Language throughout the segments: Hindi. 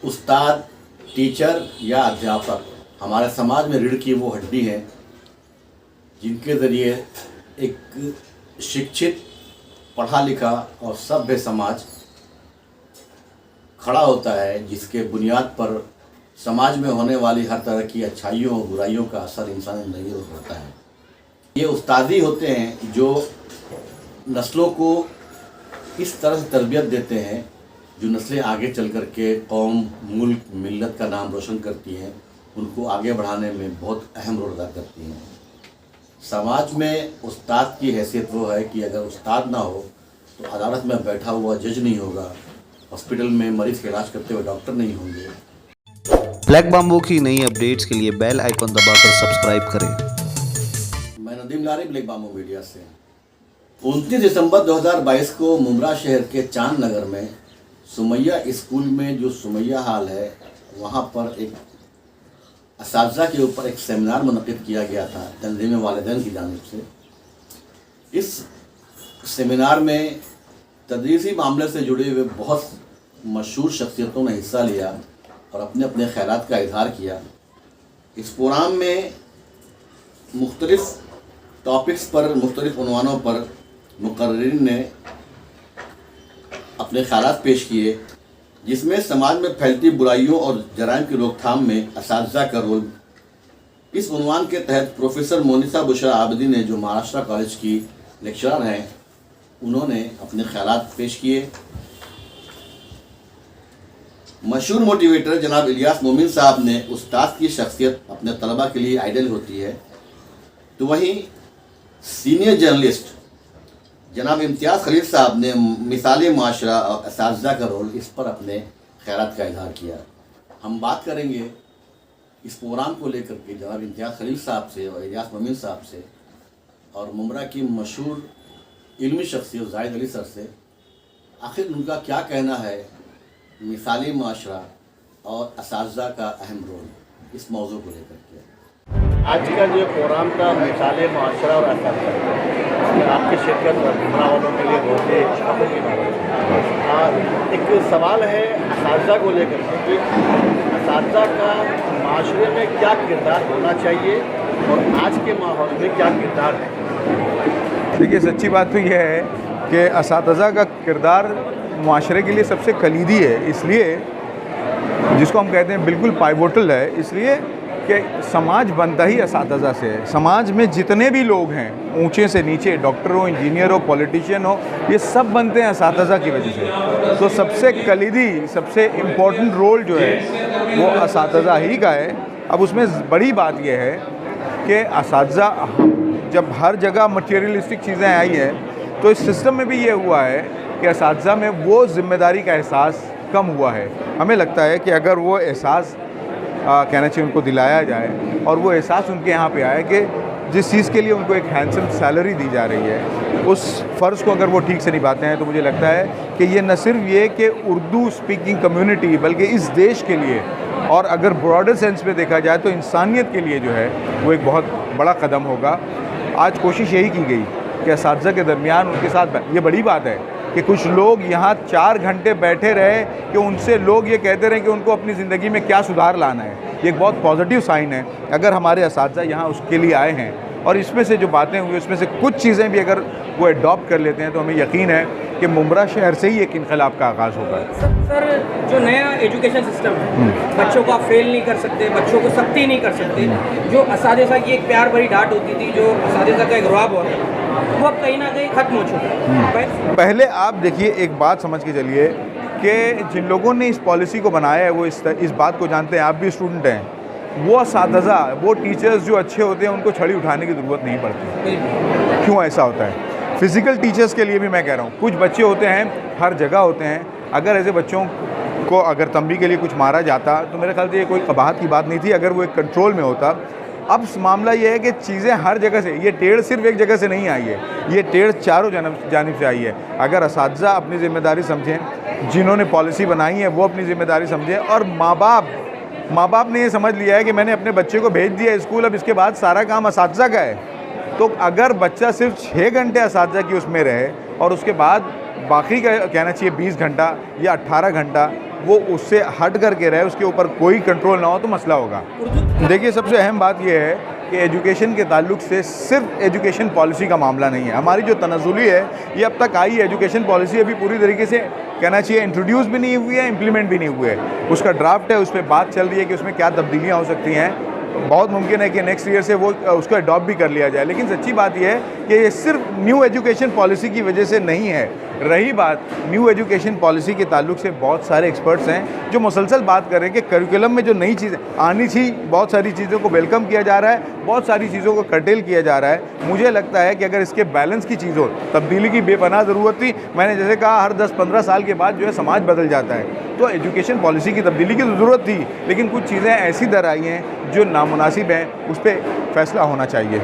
उस्ताद, टीचर या अध्यापक हमारे समाज में रीढ़ की वो हड्डी है जिनके ज़रिए एक शिक्षित, पढ़ा लिखा और सभ्य समाज खड़ा होता है, जिसके बुनियाद पर समाज में होने वाली हर तरह की अच्छाइयों और बुराइयों का असर इंसानी ज़िंदगी पर पड़ता है। ये उस्ताद ही होते हैं जो नस्लों को इस तरह से तरबियत देते हैं जो नस्लें आगे चल कर के कौम, मुल्क, मिल्लत का नाम रोशन करती हैं, उनको आगे बढ़ाने में बहुत अहम रोल अदा करती हैं। समाज में उस्ताद की हैसियत वो है कि अगर उस्ताद ना हो तो अदालत में बैठा हुआ जज नहीं होगा, हॉस्पिटल में मरीज़ का इलाज करते हुए डॉक्टर नहीं होंगे। ब्लैक बाम्बू की नई अपडेट्स के लिए बेल आइकन दबाकर सब्सक्राइब करें। मैं नदीम लारी, ब्लैक बाम्बू मीडिया से। 29 दिसंबर 2022 को मुमरा शहर के चांद नगर में सुमैया स्कूल में जो सुमैया हाल है, वहाँ पर एक असातिज़ा के ऊपर एक सेमिनार मुनक़िद किया गया था तंज़ीम वालिदैन की जानिब से। इस सेमिनार में तदरीसी मामले से जुड़े हुए बहुत मशहूर शख्सियतों ने हिस्सा लिया और अपने अपने ख़यालात का इज़हार किया। इस प्रोग्राम में मुख्तलिफ़ टॉपिक्स पर, मुख्तलिफ़ उन्वानों पर मुक़र्रिरीन ने अपने ख़यालात पेश किए, जिसमें समाज में फैलती बुराइयों और जराइम की रोकथाम में असातिज़ा का रोल। इस उन्वान के तहत प्रोफेसर मोनिसा बुशरा आबिदी ने, जो महाराष्ट्र कॉलेज की लेक्चरर हैं, उन्होंने अपने ख़यालात पेश किए। मशहूर मोटिवेटर जनाब इलियास मोमिन साहब ने, उस्ताद की शख्सियत अपने तलबा के लिए आइडल होती है, तो वहीं सीनियर जर्नलिस्ट जनाब इम्तियाज़ खलील साहब ने मिसाल माशरा और असातिज़ा का रोल, इस पर अपने ख़यालात का इज़हार किया। हम बात करेंगे इस प्रोग्राम को लेकर के जनाब इम्तियाज़ खलील साहब से और इलियास मोमिन साहब से और मुमरा की मशहूर इल्मी शख्सियत जाहिद अली सर से, आखिर उनका क्या कहना है मिसाली माशरा और असातिज़ा का अहम रोल, इस मौजू को लेकर के। आज का जो प्रोग्राम था मिसाल माशरा और असातिज़ा, आपकी शिरकत और मुमरा वालों के लिए बहुत ही शर्फ की बात है। एक सवाल है असातिज़ा को लेकर के कि असातिज़ा का माशरे में क्या किरदार होना चाहिए और आज के माहौल में क्या किरदार है। देखिए, सच्ची बात तो यह है कि असातिज़ा का किरदार माशरे के लिए सबसे कलीदी है, इसलिए जिसको हम कहते हैं बिल्कुल पाइवोटल है, इसलिए कि समाज बनता ही असातिज़ा से है। समाज में जितने भी लोग हैं, ऊंचे से नीचे, डॉक्टर हो, इंजीनियर हो, पॉलिटिशियन हो, ये सब बनते हैं असातिज़ा की वजह से। तो सबसे कलीदी, सबसे इम्पोर्टेंट रोल जो है वो असातिज़ा ही का है। अब उसमें बड़ी बात यह है कि असातिज़ा, जब हर जगह मटेरियलिस्टिक चीज़ें आई हैं, तो इस सिस्टम में भी ये हुआ है कि असातिज़ा में वो ज़िम्मेदारी का एहसास कम हुआ है। हमें लगता है कि अगर वो एहसास कहना चाहिए उनको दिलाया जाए और वो एहसास उनके यहाँ पे आए कि जिस चीज़ के लिए उनको एक हैंडसम सैलरी दी जा रही है, उस फ़र्ज़ को अगर वो ठीक से निभाते हैं, तो मुझे लगता है कि ये न सिर्फ ये कि उर्दू स्पीकिंग कम्युनिटी, बल्कि इस देश के लिए, और अगर ब्रॉडर सेंस में देखा जाए तो इंसानियत के लिए जो है वो एक बहुत बड़ा कदम होगा। आज कोशिश यही की गई कि असातिज़ा के दरमियान उनके साथ, ये बड़ी बात है कि कुछ लोग यहाँ 4 घंटे बैठे रहे कि उनसे लोग ये कहते रहे कि उनको अपनी ज़िंदगी में क्या सुधार लाना है। ये एक बहुत पॉजिटिव साइन है अगर हमारे असातिज़ा यहाँ उसके लिए आए हैं, और इसमें से जो बातें हुई उसमें से कुछ चीज़ें भी अगर वो एडॉप्ट कर लेते हैं तो हमें यकीन है कि मुमरा शहर से ही एक इनकलाब का आगाज़ होगा। सर, जो नया एजुकेशन सिस्टम है, बच्चों को आप फेल नहीं कर सकते, बच्चों को सख्ती नहीं कर सकते, जो असातिज़ा की एक प्यार भरी डांट होती थी, जो असातिज़ा का एक रुआब होता था, वो अब कहीं ना कहीं ख़त्म हो चुका है। पहले आप देखिए, एक बात समझ के चलिए कि जिन लोगों ने इस पॉलिसी को बनाया है वो इस बात को जानते हैं, आप भी स्टूडेंट हैं, वो असातिज़ा, वो टीचर्स जो अच्छे होते हैं उनको छड़ी उठाने की ज़रूरत नहीं पड़ती। क्यों ऐसा होता है? फ़िज़िकल टीचर्स के लिए भी मैं कह रहा हूँ, कुछ बच्चे होते हैं, हर जगह होते हैं, अगर ऐसे बच्चों को अगर तंबी के लिए कुछ मारा जाता तो मेरे ख्याल से ये कोई कबाहत की बात नहीं थी, अगर वो एक कंट्रोल में होता। अब मामला ये है कि चीज़ें हर जगह से, ये टेढ़ सिर्फ एक जगह से नहीं आई है, ये टेढ़ चारों जानिब से आई है। अगर असातिज़ा अपनी ज़िम्मेदारी समझें, जिन्होंने पॉलिसी बनाई है वो अपनी ज़िम्मेदारी समझें, और माँ बाप ने ये समझ लिया है कि मैंने अपने बच्चे को भेज दिया स्कूल, अब इसके बाद सारा काम असातिज़ा का है, तो अगर बच्चा सिर्फ 6 घंटे असातिज़ा की उसमें रहे और उसके बाद बाकी का कहना चाहिए 20 घंटा या 18 घंटा वो उससे हट करके रहे, उसके ऊपर कोई कंट्रोल ना हो तो मसला होगा। देखिए, सबसे अहम बात यह है कि एजुकेशन के ताल्लुक से सिर्फ एजुकेशन पॉलिसी का मामला नहीं है। हमारी जो तनज़ुली है ये अब तक आई एजुकेशन पॉलिसी अभी पूरी तरीके से कहना चाहिए इंट्रोड्यूस भी नहीं हुई है, इम्प्लीमेंट भी नहीं हुए है। उसका ड्राफ्ट है, उस पर बात चल रही है कि उसमें क्या तब्दीलियाँ हो सकती हैं। बहुत मुमकिन है कि नेक्स्ट ईयर से वो उसको अडॉप्ट भी कर लिया जाए। लेकिन सच्ची बात यह है कि ये सिर्फ न्यू एजुकेशन पॉलिसी की वजह से नहीं है। रही बात न्यू एजुकेशन पॉलिसी के ताल्लुक से, बहुत सारे एक्सपर्ट्स हैं जो मुसलसल बात कर रहे हैं कि करिकुलम में जो नई चीज़ें आनी थी, बहुत सारी चीज़ों को वेलकम किया जा रहा है, बहुत सारी चीज़ों को कर्टेल किया जा रहा है। मुझे लगता है कि अगर इसके बैलेंस की चीज़ हो, तब्दीली की बेपनाह ज़रूरत थी। मैंने जैसे कहा, हर 10-15 साल के बाद जो है समाज बदल जाता है, तो एजुकेशन पॉलिसी की तब्दीली की तो ज़रूरत थी, लेकिन कुछ चीज़ें ऐसी दर आई हैं जो नामुनासिब हैं, उस पर फैसला होना चाहिए।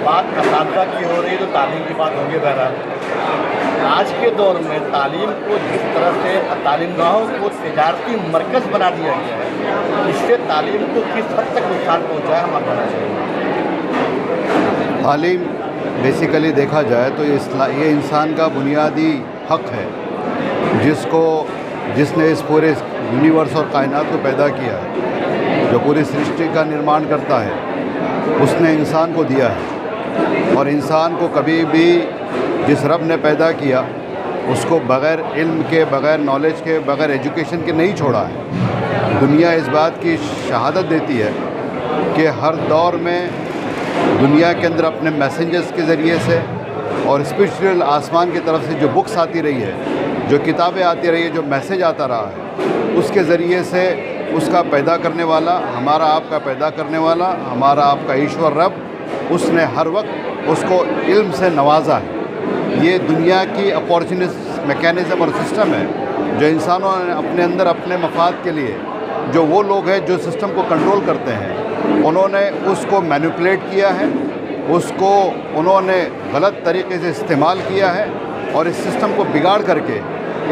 बात असातिज़ा की हो रही है तो तालीम की बात होगी। बहरहाल आज के दौर में तालीम को जिस तरह से तालीमगाहों को तिजारती मरकज़ बना दिया गया है, इससे तालीम को किस हद तक नुकसान पहुँचा है, हमारा कहना चाहिए। तालीम बेसिकली देखा जाए तो ये इंसान का बुनियादी हक है, जिसने इस पूरे यूनिवर्स और कायनात को पैदा किया है, जो पूरी सृष्टि का निर्माण करता है, उसने इंसान को दिया है। और इंसान को कभी भी जिस रब ने पैदा किया उसको बग़ैर इल्म के, बग़ैर नॉलेज के, बग़ैर एजुकेशन के नहीं छोड़ा है। दुनिया इस बात की शहादत देती है कि हर दौर में दुनिया के अंदर अपने मैसेंजर्स के ज़रिए से और स्पिरिचुअल आसमान की तरफ से जो बुक्स आती रही है, जो किताबें आती रही है, जो मैसेज आता रहा है, उसके ज़रिए से उसका पैदा करने वाला, हमारा आपका पैदा करने वाला, हमारा आपका ईश्वर रब, उसने हर वक्त उसको इल्म से नवाजा है। ये दुनिया की अपॉर्चुनिस्ट मैकेनिज़्म और सिस्टम है जो इंसानों ने अपने अंदर अपने मफाद के लिए, जो वो लोग हैं जो सिस्टम को कंट्रोल करते हैं, उन्होंने उसको मैनिपुलेट किया है, उसको उन्होंने गलत तरीके से इस्तेमाल किया है और इस सिस्टम को बिगाड़ करके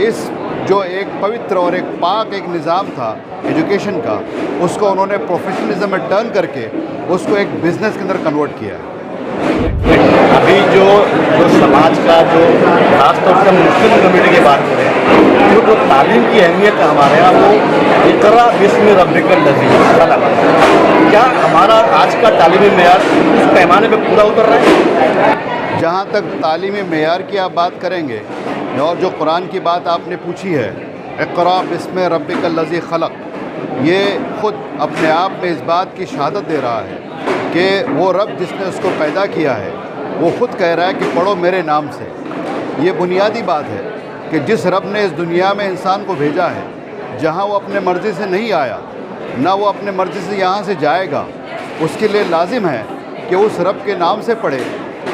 इस जो एक पवित्र और एक पाक एक निज़ाम था एजुकेशन का, उसको उन्होंने प्रोफेशनलिज्म में टर्न करके उसको एक बिज़नेस के अंदर कन्वर्ट किया है। अभी जो समाज का जो खासतौर से मुस्लिम कम्युनिटी की बात करें, जो तालीम की अहमियत है हमारे यहाँ, वो इक़रा बिस्मि रब्बिकल लज़ी खलक़। क्या हमारा आज का तालीमी मेयार उस पैमाने पे पूरा उतर रहा है? जहाँ तक तालीमी मेयार की आप बात करेंगे और जो कुरान की बात आपने पूछी है, इक़रा बिस्मि रब्बिकल लज़ी खलक़, ये ख़ुद अपने आप में इस बात की शहादत दे रहा है कि वो रब जिसने उसको पैदा किया है वो ख़ुद कह रहा है कि पढ़ो मेरे नाम से। ये बुनियादी बात है कि जिस रब ने इस दुनिया में इंसान को भेजा है, जहाँ वो अपने मर्ज़ी से नहीं आया, ना वो अपने मर्ज़ी से यहाँ से जाएगा, उसके लिए लाजिम है कि उस रब के नाम से पढ़े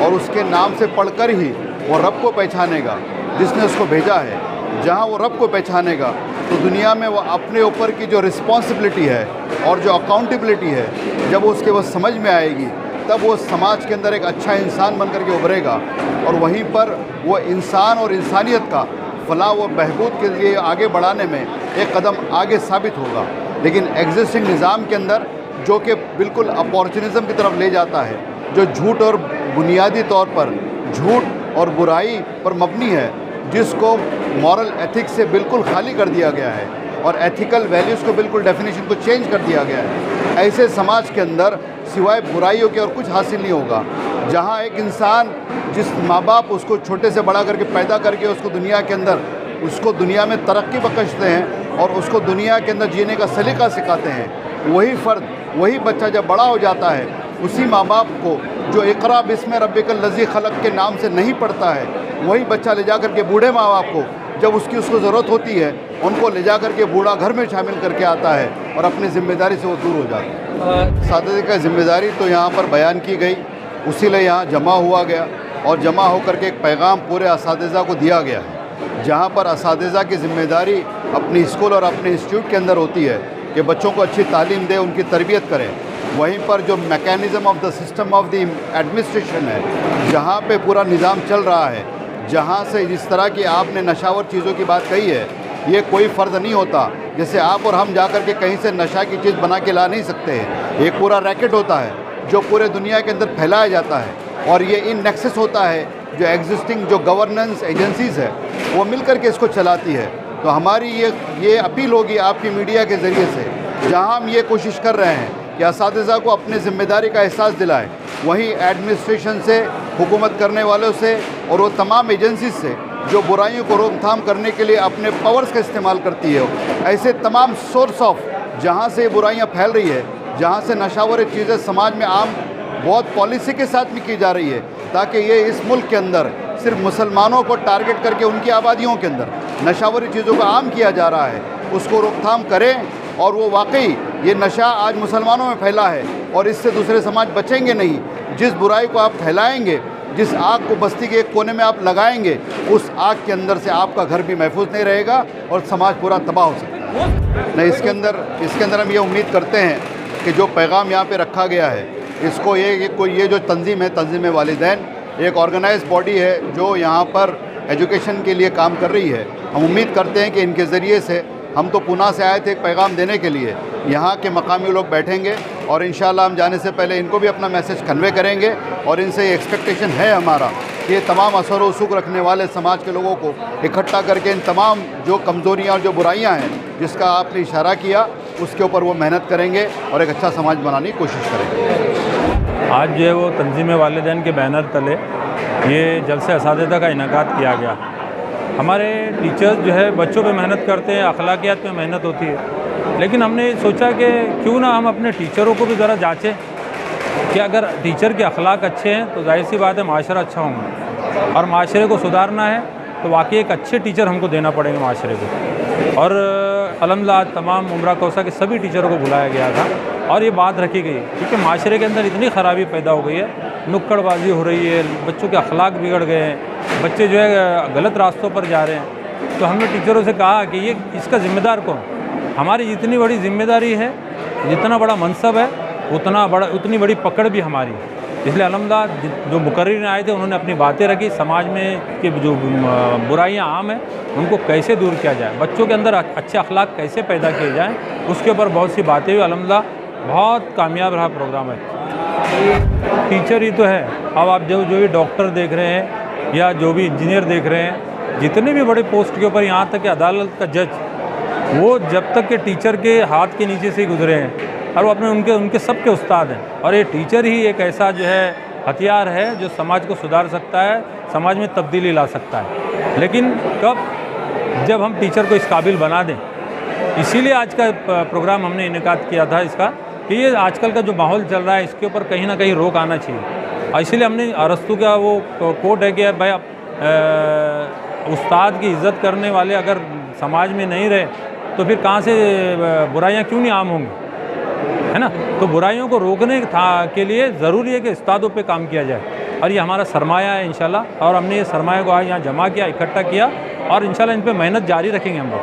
और उसके नाम से पढ़कर ही वो रब को पहचानेगा जिसने उसको भेजा है। जहाँ वो रब को पहचानेगा तो दुनिया में वो अपने ऊपर की जो रिस्पॉन्सिबिलिटी है और जो अकाउंटेबिलिटी है, जब उसके वो समझ में आएगी, तब वो समाज के अंदर एक अच्छा इंसान बन कर के उभरेगा और वहीं पर वो इंसान और इंसानियत का फलाह व बहबूद के लिए आगे बढ़ाने में एक कदम आगे साबित होगा। लेकिन एग्जिस्टिंग निज़ाम के अंदर जो कि बिल्कुल अपॉर्चुनिज़म की तरफ ले जाता है, जो झूठ और बुनियादी तौर पर झूठ और बुराई पर मबनी है, जिसको मॉरल एथिक्स से बिल्कुल खाली कर दिया गया है और एथिकल वैल्यूज़ को बिल्कुल डेफिनेशन को चेंज कर दिया गया है, ऐसे समाज के अंदर सिवाय बुराइयों के और कुछ हासिल नहीं होगा। जहाँ एक इंसान, जिस माँ बाप उसको छोटे से बड़ा करके पैदा करके उसको दुनिया के अंदर, उसको दुनिया में तरक्की बख्शते हैं और उसको दुनिया के अंदर जीने का सलीका सिखाते हैं, वही फ़र्द, वही बच्चा जब बड़ा हो जाता है, उसी माँ बाप को जो इक़रा बिस्मि रब्बिकल लज़ी खलक़ के नाम से नहीं पढ़ता है, वही बच्चा ले जा कर के बूढ़े माँ बाप को, जब उसको ज़रूरत होती है, उनको ले जा कर के बूढ़ा घर में शामिल करके आता है और अपनी ज़िम्मेदारी से वो दूर हो जाता है। असातिज़ा की ज़िम्मेदारी तो यहाँ पर बयान की गई, उसी लिए यहाँ जमा हुआ गया और जमा होकर के एक पैगाम पूरे असातिज़ा को दिया गया है, जहाँ पर असातिज़ा की ज़िम्मेदारी अपनी स्कूल और अपने इंस्टीट्यूट के अंदर होती है कि बच्चों को अच्छी तालीम दें, उनकी तरबियत करें। वहीं पर जो mechanism of the system of the administration है, जहाँ पे पूरा निज़ाम चल रहा है, जहाँ से जिस तरह की आपने नशावर चीज़ों की बात कही है, ये कोई फ़र्ज नहीं होता। जैसे आप और हम जा कर के कहीं से नशा की चीज़ बना के ला नहीं सकते हैं, एक पूरा रैकेट होता है जो पूरे दुनिया के अंदर फैलाया जाता है और ये इन नेक्सस होता है जो एग्जिस्टिंग जो गवर्नेंस एजेंसीज़ है वो मिल कर के इसको चलाती है। तो हमारी ये अपील होगी आपकी मीडिया के ज़रिए से, जहां हम ये कोशिश कर रहे हैं कि असातिज़ा को अपने ज़िम्मेदारी का एहसास दिलाएं, वहीं एडमिनिस्ट्रेशन से, हुकूमत करने वालों से और वो तमाम एजेंसी से जो बुराइयों को रोकथाम करने के लिए अपने पावर्स का इस्तेमाल करती है, ऐसे तमाम सोर्स ऑफ जहाँ से बुराइयाँ फैल रही है, जहाँ से नशावर चीज़ें समाज में आम बहुत पॉलिसी के साथ भी की जा रही है, ताकि ये इस मुल्क के अंदर सिर्फ मुसलमानों को टारगेट करके उनकी आबादियों के अंदर नशावरी चीज़ों को आम किया जा रहा है, उसको रोकथाम करें। और वो वाकई ये नशा आज मुसलमानों में फैला है और इससे दूसरे समाज बचेंगे नहीं। जिस बुराई को आप फैलाएंगे, जिस आग को बस्ती के एक कोने में आप लगाएंगे, उस आग के अंदर से आपका घर भी महफूज नहीं रहेगा और समाज पूरा तबाह हो सकता है। नहीं, इसके अंदर हम ये उम्मीद करते हैं कि जो पैगाम यहाँ पे रखा गया है, इसको ये जो तंजीम है, तंजीम वालिदैन, एक ऑर्गेनाइज बॉडी है जो यहाँ पर एजुकेशन के लिए काम कर रही है। हम उम्मीद करते हैं कि इनके ज़रिए से, हम तो पुणे से आए थे एक पैगाम देने के लिए, यहाँ के मकामी लोग बैठेंगे और इंशाल्लाह हम जाने से पहले इनको भी अपना मैसेज कन्वे करेंगे और इनसे एक्सपेक्टेशन है हमारा कि ये तमाम असर व सुख रखने वाले समाज के लोगों को इकट्ठा करके इन तमाम जो कमज़ोरियाँ और जो बुराइयाँ हैं जिसका आपने इशारा किया, उसके ऊपर वो मेहनत करेंगे और एक अच्छा समाज बनाने की कोशिश करेंगे। आज जो है वो तंजीम वालिदैन के बैनर तले ये जलसे असातिज़ा का इनेकाद किया गया। हमारे टीचर्स जो है बच्चों पे मेहनत करते हैं, अखलाकियात पे मेहनत होती है, लेकिन हमने सोचा कि क्यों ना हम अपने टीचरों को भी ज़रा जांचें कि अगर टीचर के अखलाक अच्छे हैं तो जाहिर सी बात है माशरा अच्छा होगा, और माशरे को सुधारना है तो वाकई एक अच्छे टीचर हमको देना पड़ेंगे माशरे को। और अल्हम्दुलिल्लाह तमाम उम्रा कौसा के सभी टीचरों को बुलाया गया था और ये बात रखी गई क्योंकि माशरे के अंदर इतनी ख़राबी पैदा हो गई है, नुक्कड़बाजी हो रही है, बच्चों के अखलाक बिगड़ गए हैं, बच्चे जो है गलत रास्तों पर जा रहे हैं। तो हमने टीचरों से कहा कि ये इसका ज़िम्मेदार कौन? हमारी जितनी बड़ी जिम्मेदारी है, जितना बड़ा मनसब है, उतनी बड़ी पकड़ भी हमारी है। इसलिए अल्हम्दुलिल्लाह जो मुकर्रिर आए थे उन्होंने अपनी बातें रखी, समाज में कि जो बुराइयां आम हैं उनको कैसे दूर किया जाए, बच्चों के अंदर अच्छे अखलाक कैसे पैदा किए जाएँ, उसके ऊपर बहुत सी बातें हुई। अल्हम्दुलिल्लाह बहुत कामयाब रहा प्रोग्राम है। टीचर ही तो है, अब आप जो भी डॉक्टर देख रहे हैं या जो भी इंजीनियर देख रहे हैं, जितने भी बड़े पोस्ट के ऊपर, यहाँ तक कि अदालत का जज, वो जब तक के टीचर के हाथ के नीचे से ही गुजरे हैं और वो अपने उनके सब के उस्ताद हैं। और ये टीचर ही एक ऐसा जो है हथियार है जो समाज को सुधार सकता है, समाज में तब्दीली ला सकता है। लेकिन कब? जब हम टीचर को इस काबिल बना दें। इसीलिए आज का प्रोग्राम हमने इनेकाद किया था इसका, कि ये आजकल का जो माहौल चल रहा है इसके ऊपर कहीं ना कहीं रोक आना चाहिए। और इसीलिए हमने अरस्तु का वो कोट है कि भाई उस्ताद की इज़्ज़त करने वाले अगर समाज में नहीं रहे तो फिर कहाँ से बुराइयाँ क्यों नहीं आम होंगी, है ना? तो बुराइयों को रोकने के लिए ज़रूरी है कि उस्तादों पे काम किया जाए और ये हमारा सरमाया है इंशाल्लाह। और हमने ये सरमाया को आज यहाँ जमा किया, इकट्ठा किया और इंशाल्लाह इन पे मेहनत जारी रखेंगे हम लोग।